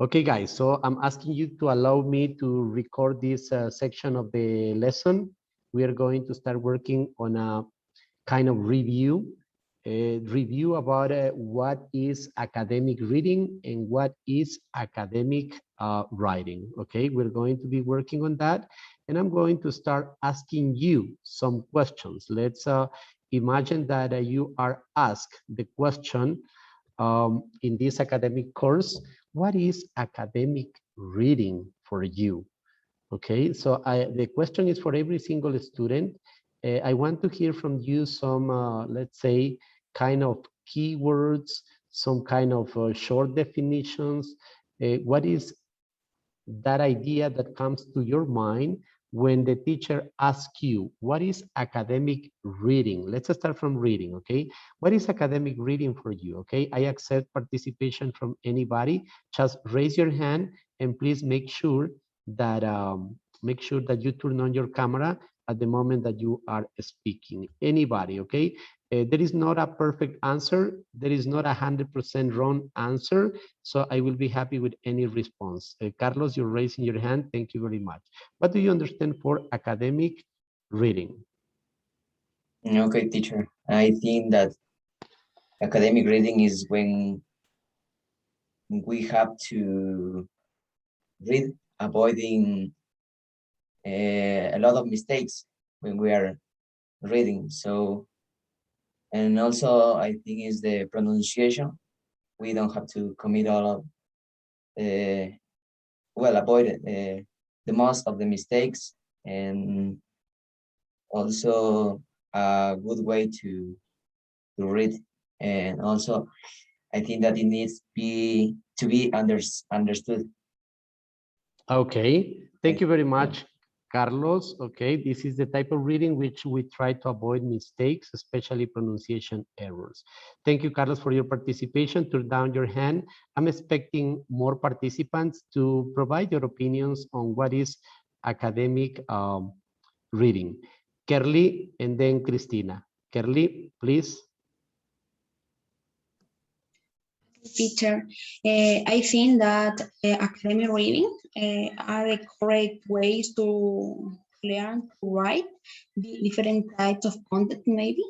Okay, guys, so I'm asking you to allow me to record this section of the lesson. We are going to start working on a kind of review, about what is academic reading and what is academic writing. Okay, we're going to be working on that, and I'm going to start asking you some questions. Let's imagine that you are asked the question in this academic course: what is academic reading for you? Okay, so the question is for every single student. I want to hear from you some, let's say, kind of keywords, some kind of short definitions. What is that idea that comes to your mind when the teacher asks you, what is academic reading? Let's start from reading, okay? What is academic reading for you, okay? I accept participation from anybody. Just raise your hand and please make sure that you turn on your camera at the moment that you are speaking. Anybody, okay? There is not a perfect answer. There is not 100% wrong answer. So I will be happy with any response. Carlos, you're raising your hand. Thank you very much. What do you understand for academic reading? Okay, teacher. I think that academic reading is when we have to read, avoiding a lot of mistakes when we are reading. So, and also I think is the pronunciation. We don't have to commit all of avoid the most of the mistakes, and also a good way to read. And also I think that it needs to be understood. Okay, thank you very much, Carlos. Okay, this is the type of reading which we try to avoid mistakes, especially pronunciation errors. Thank you, Carlos, for your participation. Turn down your hand. I'm expecting more participants to provide your opinions on what is academic reading. Kerly and then Christina. Kerly, please. Teacher, I think that academic reading are the correct ways to learn to write different types of content, maybe.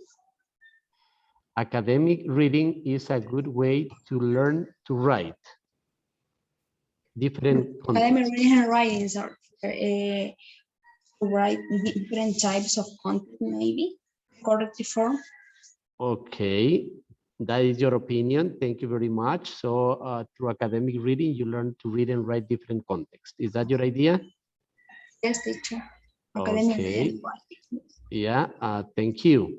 Academic reading is a good way to learn to write different Academic contexts. reading and writing are to write different types of content, maybe correct form. Okay, that is your opinion. Thank you very much. So through academic reading, you learn to read and write different contexts. Is that your idea? Yes, teacher. Academic Okay. reading and writing. Yeah, thank you.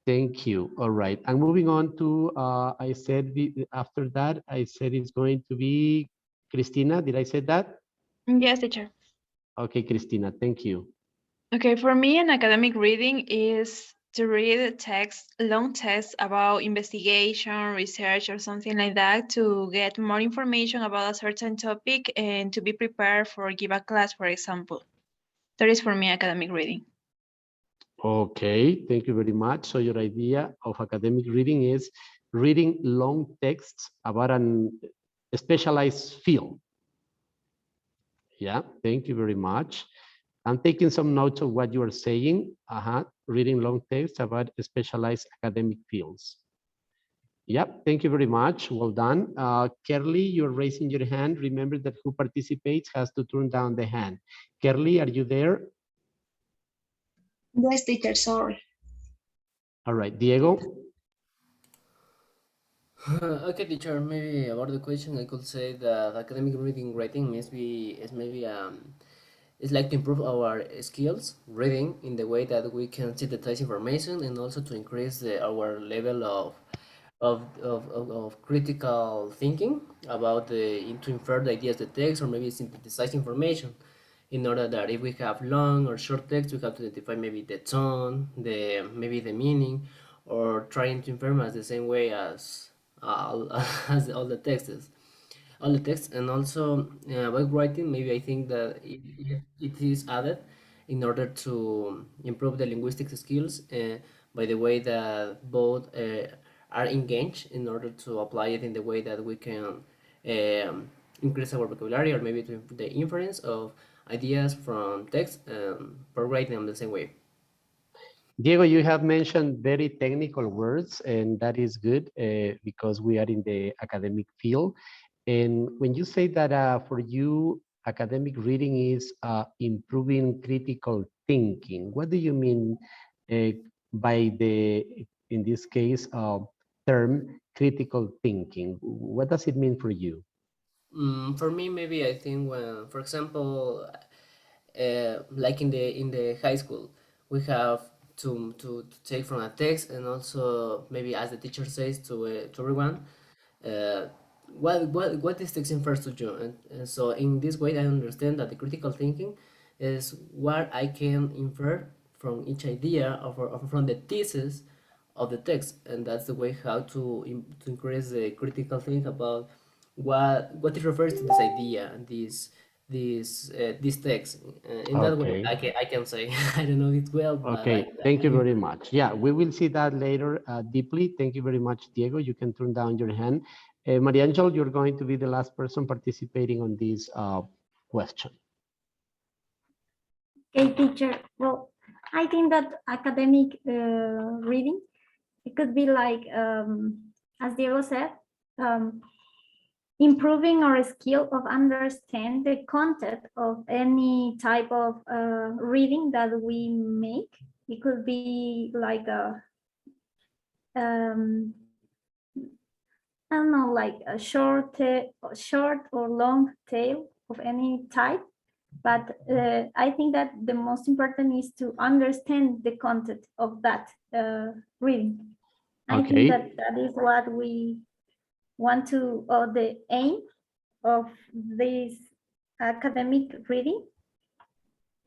Thank you. All right. And moving on to, I said after that, I said it's going to be Christina. Did I say that? Yes, teacher. Okay, Christina, thank you. Okay, for me, an academic reading is to read text, long text about investigation, research, or something like that to get more information about a certain topic and to be prepared for give a class, for example. That is for me academic reading. Okay, thank you very much. So your idea of academic reading is reading long texts about a specialized field. Yeah, thank you very much. I'm taking some notes of what you are saying. Reading long texts about specialized academic fields. Yep, thank you very much. Well done. Kerly, you're raising your hand. Remember that who participates has to turn down the hand. Kerly, are you there? Yes, teacher, sorry. All right, Diego. Okay, teacher. Maybe about the question, I could say that academic reading writing maybe it's like to improve our skills reading in the way that we can synthesize information and also to increase our level of critical thinking about to infer the ideas of the text or maybe synthesize information in order that if we have long or short text we have to identify maybe the tone maybe the meaning or trying to infer as the same way as as all the texts and also by writing maybe I think that it is added in order to improve the linguistic skills by the way that both are engaged in order to apply it in the way that we can increase our vocabulary, or maybe to improve the inference of ideas from text, for writing them the same way. Diego, you have mentioned very technical words, and that is good because we are in the academic field. And when you say that for you, academic reading is improving critical thinking, what do you mean by the, in this case, term critical thinking? What does it mean for you? For me, maybe I think when, for example, like in the high school, we have to take from a text, and also maybe, as the teacher says to everyone, uh, what this text infers to you, and so in this way I understand that the critical thinking is what I can infer from each idea, or from the thesis of the text, and that's the way how to increase the critical thinking about what it refers to this idea and this text. In that way, Okay. I can say I don't know it well, but Okay, thank you very much. Yeah, we will see that later deeply. Thank you very much, Diego. You can turn down your hand. Maria Angel, you're going to be the last person participating on this question. Okay, teacher. Well, I think that academic reading, it could be like, as Diego said, improving our skill of understand the content of any type of reading that we make. It could be like a, I don't know, like a short or long tale of any type. But I think that the most important is to understand the content of that reading. I think that that is what we want to, or the aim of this academic reading.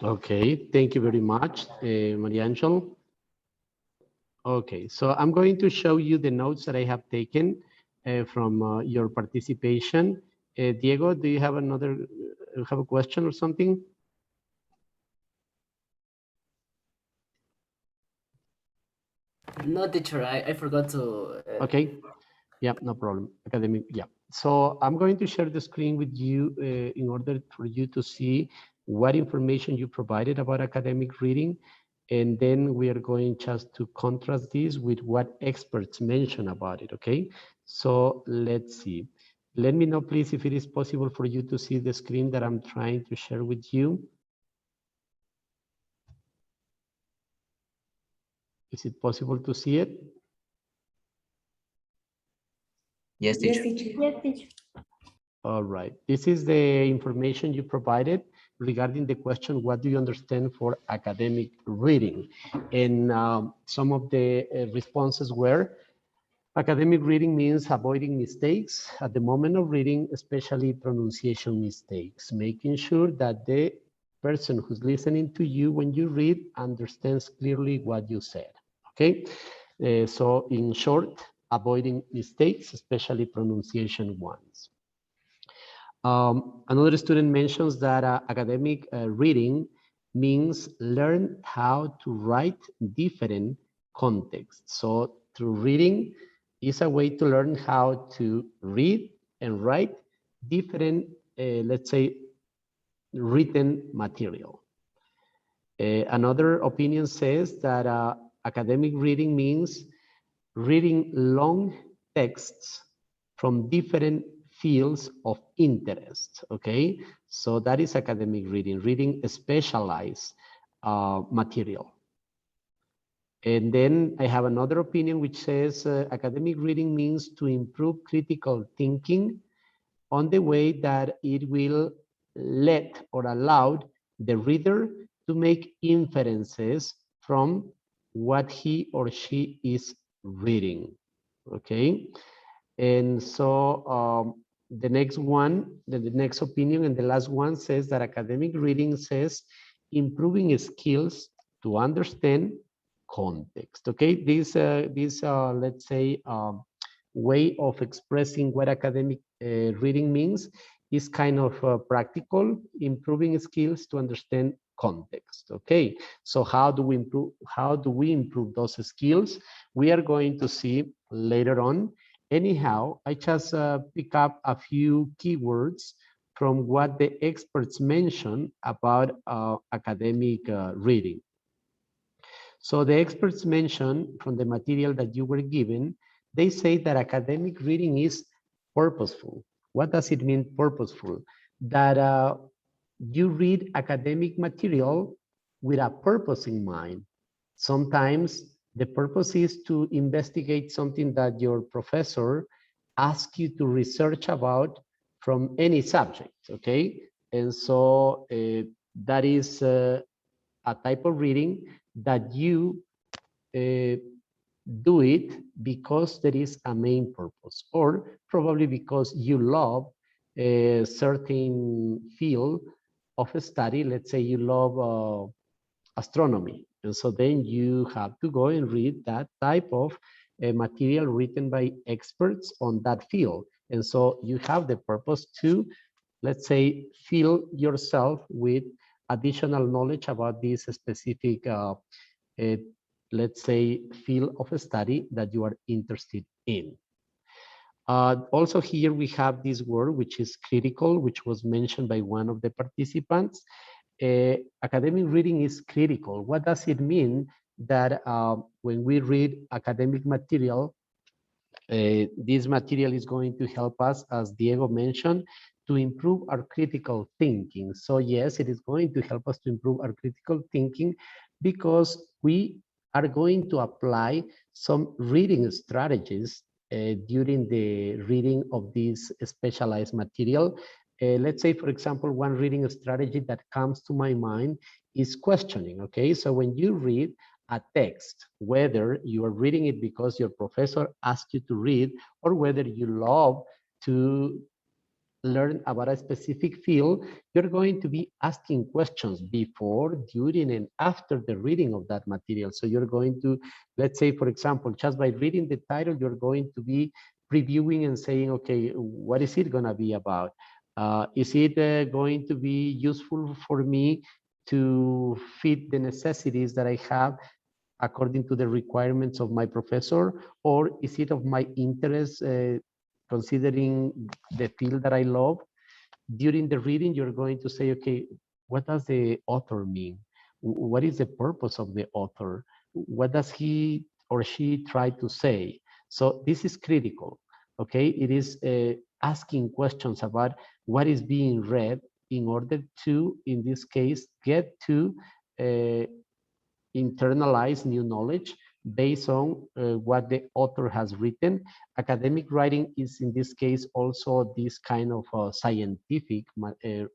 Okay, thank you very much, Maria Angel. Okay, so I'm going to show you the notes that I have taken from your participation. Diego, do you have have a question or something? No, teacher, I forgot to. Okay, yeah, no problem. Academic, yeah. So I'm going to share the screen with you in order for you to see what information you provided about academic reading. And then we are going just to contrast this with what experts mention about it, okay? So let's see. Let me know, please, if it is possible for you to see the screen that I'm trying to share with you. Is it possible to see it? Yes, teacher. Yes, teacher. All right. This is the information you provided regarding the question, what do you understand for academic reading? And some of the responses were, academic reading means avoiding mistakes at the moment of reading, especially pronunciation mistakes, making sure that the person who's listening to you when you read understands clearly what you said, okay? So in short, avoiding mistakes, especially pronunciation ones. Another student mentions that academic reading means learn how to write different contexts. So through reading is a way to learn how to read and write different, let's say, written material. Another opinion says that academic reading means reading long texts from different fields of interest, okay? So that is academic reading, reading specialized material. And then I have another opinion which says academic reading means to improve critical thinking on the way that it will let or allow the reader to make inferences from what he or she is reading, okay? And so the next one, the next opinion and the last one says that academic reading says improving skills to understand context, okay? This let's say, way of expressing what academic reading means is kind of practical, improving skills to understand context, okay? So how do we improve those skills? We are going to see later on, Anyhow, I just pick up a few keywords from what the experts mention about academic reading. So the experts mention from the material that you were given, they say that academic reading is purposeful. What does it mean, purposeful? That you read academic material with a purpose in mind. Sometimes the purpose is to investigate something that your professor asks you to research about from any subject, okay? And so that is a type of reading that you do it because there is a main purpose, or probably because you love a certain field of study. Let's say you love astronomy, and so then you have to go and read that type of material written by experts on that field. And so you have the purpose to, let's say, fill yourself with additional knowledge about this specific let's say, field of study that you are interested in. Also here we have this word, which is critical, which was mentioned by one of the participants. Academic reading is critical. What does it mean? That when we read academic material, this material is going to help us, as Diego mentioned, to improve our critical thinking. So yes, it is going to help us to improve our critical thinking because we are going to apply some reading strategies during the reading of this specialized material. Let's say, for example, one reading strategy that comes to my mind is questioning, okay? So when you read a text, whether you are reading it because your professor asked you to read, or whether you love to learn about a specific field, you're going to be asking questions before, during, and after the reading of that material. So you're going to, let's say, for example, just by reading the title, you're going to be previewing and saying, okay, what is it going to be about? Is it going to be useful for me to fit the necessities that I have according to the requirements of my professor, or is it of my interest considering the field that I love? During the reading, you're going to say, okay, what does the author mean? What is the purpose of the author? What does he or she try to say? So this is critical, okay? It is asking questions about what is being read in order to, in this case, get to internalize new knowledge based on what the author has written. Academic writing is, in this case, also this kind of scientific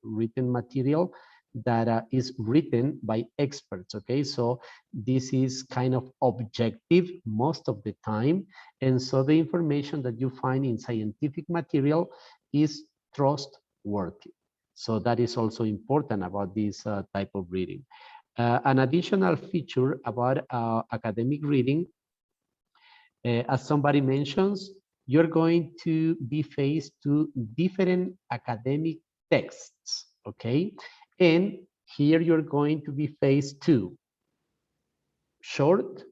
written material that is written by experts, okay? So this is kind of objective most of the time. And so the information that you find in scientific material is trustworthy. So that is also important about this type of reading. An additional feature about academic reading, as somebody mentions, you're going to be faced to different academic texts, okay? And here you're going to be faced to short,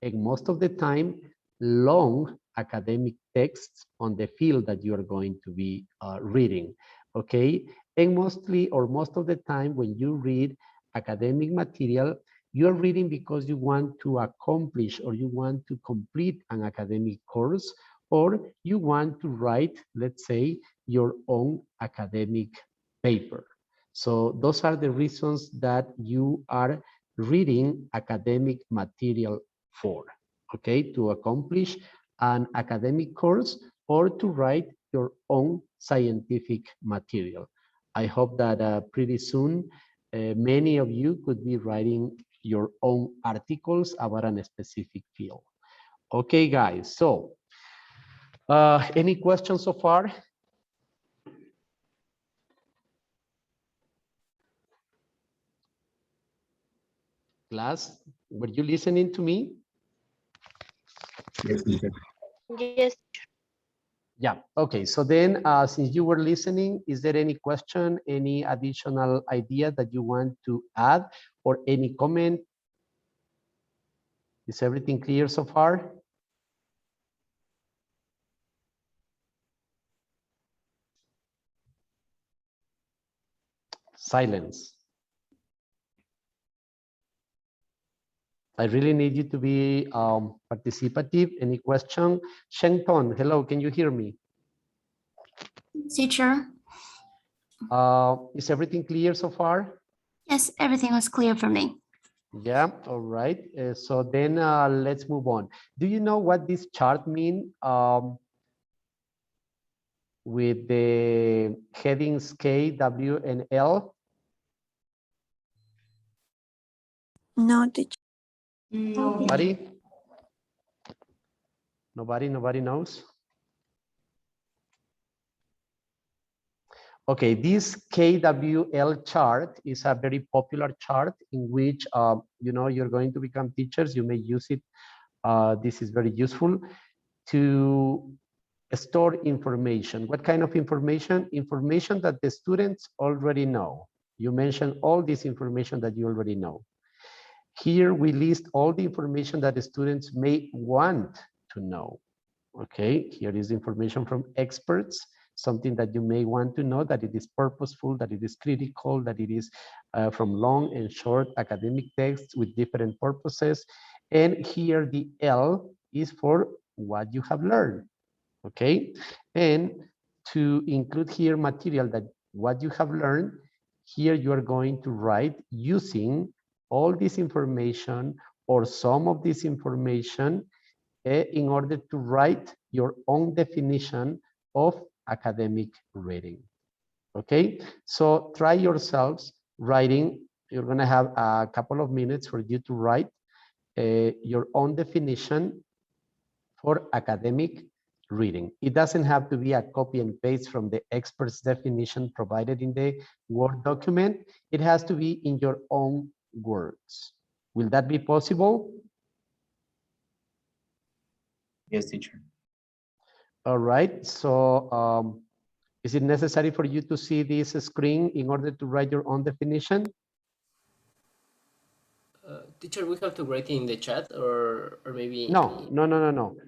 and most of the time, long academic texts on the field that you are going to be reading, okay? And mostly, or most of the time, when you read academic material, you're reading because you want to accomplish or you want to complete an academic course, or you want to write, let's say, your own academic paper. So those are the reasons that you are reading academic material for, okay? To accomplish an academic course or to write your own scientific material. I hope that pretty soon many of you could be writing your own articles about a specific field. Okay, guys, so any questions so far? Class, were you listening to me? Yes, teacher. Yes. Yeah, okay, so then since you were listening, is there any question, any additional idea that you want to add, or any comment? Is everything clear so far? Silence. I really need you to be participative. Any question? Shengton, hello, can you hear me? Teacher, Is everything clear so far? yes, everything was clear for me. Yeah, all right. So then let's move on. Do you know what this chart mean with the headings K, W, and L? No, teacher. No. Nobody? Nobody knows? Okay, this KWL chart is a very popular chart in which, you're going to become teachers. You may use it. This is very useful to store information. What kind of information? Information that the students already know. You mentioned all this information that you already know. Here we list all the information that the students may want to know. Okay, here is information from experts, something that you may want to know, that it is purposeful, that it is critical, that it is from long and short academic texts with different purposes. And here the L is for what you have learned. Okay, and to include here material that what you have learned, here you are going to write using all this information or some of this information in order to write your own definition of academic reading. Okay, so try yourselves writing. You're going to have a couple of minutes for you to write your own definition for academic reading. It doesn't have to be a copy and paste from the expert's definition provided in the Word document. It has to be in your own words. Will that be possible? Yes, teacher. All right, so is it necessary for you to see this screen in order to write your own definition? Teacher, we have to write it in the chat or maybe... No.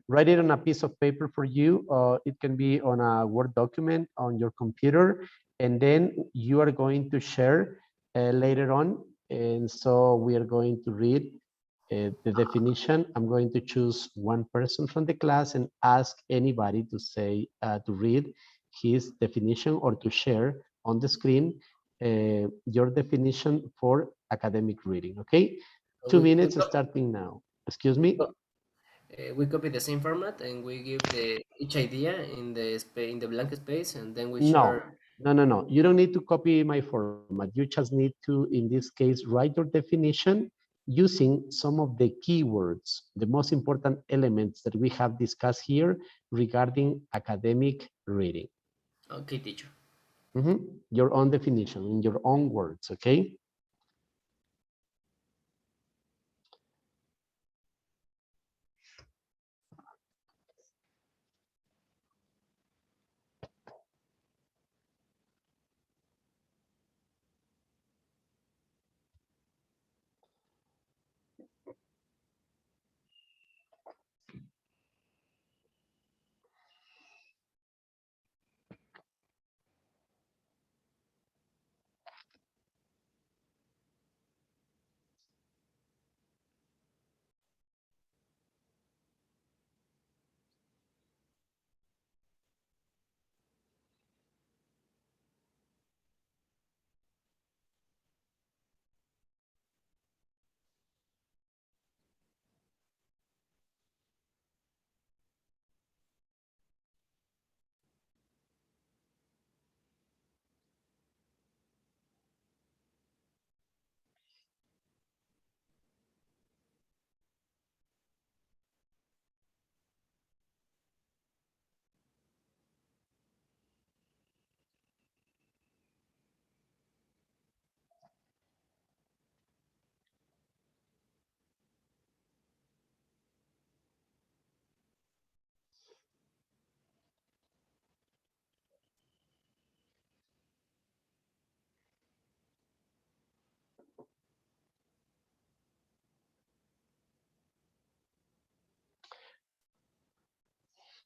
Write it on a piece of paper for you. It can be on a Word document on your computer, and then you are going to share later on. And so we are going to read the definition. I'm going to choose one person from the class and ask anybody to say, to read his definition or to share on the screen your definition for academic reading, okay? 2 minutes starting now. Excuse me? We copy the same format and we give each idea in the blank space, and then we share. No. You don't need to copy my format. You just need to, in this case, write your definition using some of the keywords, the most important elements that we have discussed here regarding academic reading. Okay, teacher. Your own definition in your own words, okay?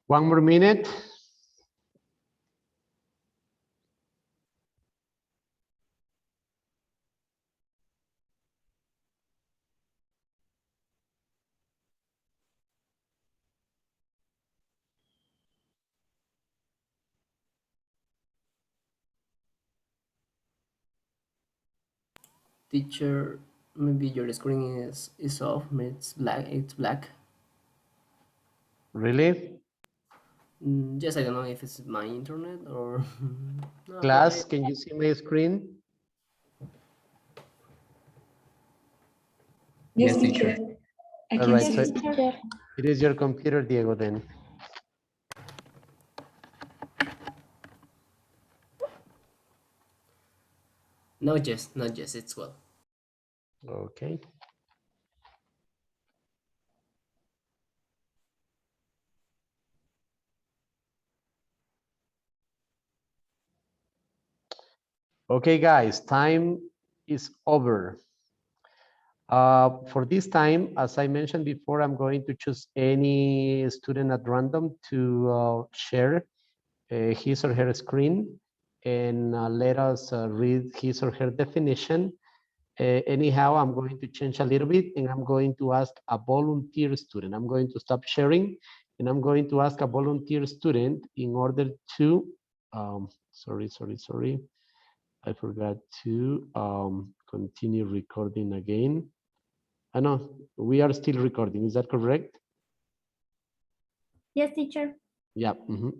One more minute. Teacher, maybe your screen is off. Maybe it's black. It's black. Really? Yes, I don't know if it's my internet or no, Class, can you see my screen? Yes, teacher. I All can right, see so it. it is your computer, Diego, then. no, yes, not yes. It's well. Okay. Okay, guys, time is over. For this time, as I mentioned before, I'm going to choose any student at random to share his or her screen and let us read his or her definition. Anyhow, I'm going to change a little bit and I'm going to ask a volunteer student. I'm going to stop sharing and I'm going to ask a volunteer student in order to, sorry. I forgot to continue recording again. I know we are still recording. Is that correct? Yes, teacher. Yeah.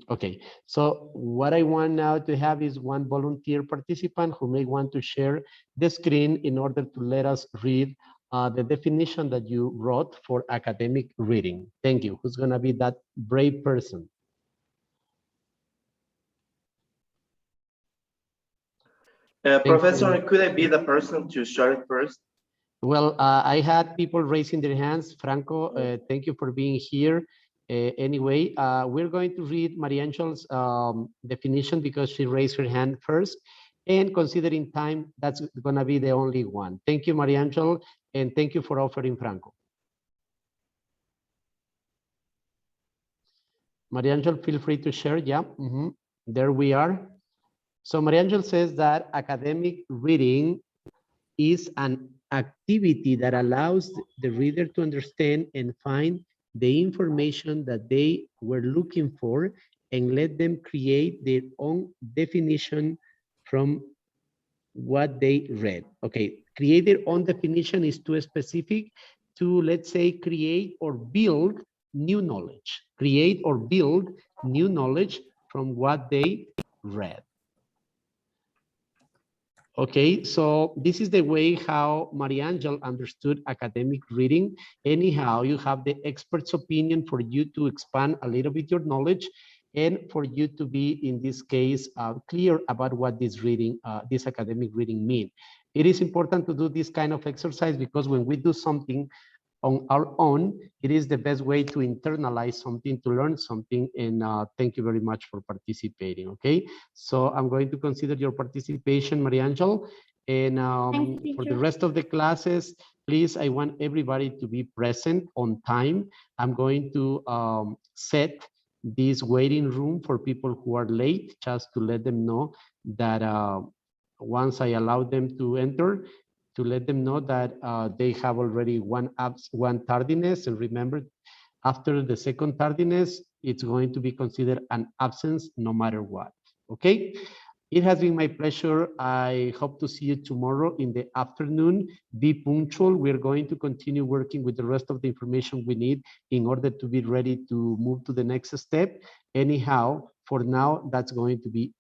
Okay. So what I want now to have is one volunteer participant who may want to share the screen in order to let us read the definition that you wrote for academic reading. Thank you. Who's going to be that brave person? Professor, could I be the person to share it first? Well, I had people raising their hands. Franco, thank you for being here. Anyway, we're going to read Maria Angel's definition because she raised her hand first. And considering time, that's going to be the only one. Thank you, Maria Angel, and thank you for offering Franco. Maria Angel, feel free to share. Yeah, there we are. So Maria Angel says that academic reading is an activity that allows the reader to understand and find the information that they were looking for and let them create their own definition from what they read. Okay, create their own definition is too specific to, let's say, create or build new knowledge. Create or build new knowledge from what they read. Okay, so this is the way how Maria Angel understood academic reading. Anyhow, you have the expert's opinion for you to expand a little bit your knowledge and for you to be, in this case, clear about what this reading, this academic reading mean. It is important to do this kind of exercise because when we do something on our own, it is the best way to internalize something, to learn something, and thank you very much for participating, okay? So I'm going to consider your participation, Maria Angel, and for the rest of the classes, please, I want everybody to be present on time. I'm going to set this waiting room for people who are late, just to let them know that once I allow them to enter, to let them know that they have already one tardiness. And remember, after the second tardiness, it's going to be considered an absence no matter what. Okay? It has been my pleasure. I hope to see you tomorrow in the afternoon. Be punctual. We're going to continue working with the rest of the information we need in order to be ready to move to the next step. Anyhow, for now, that's going to be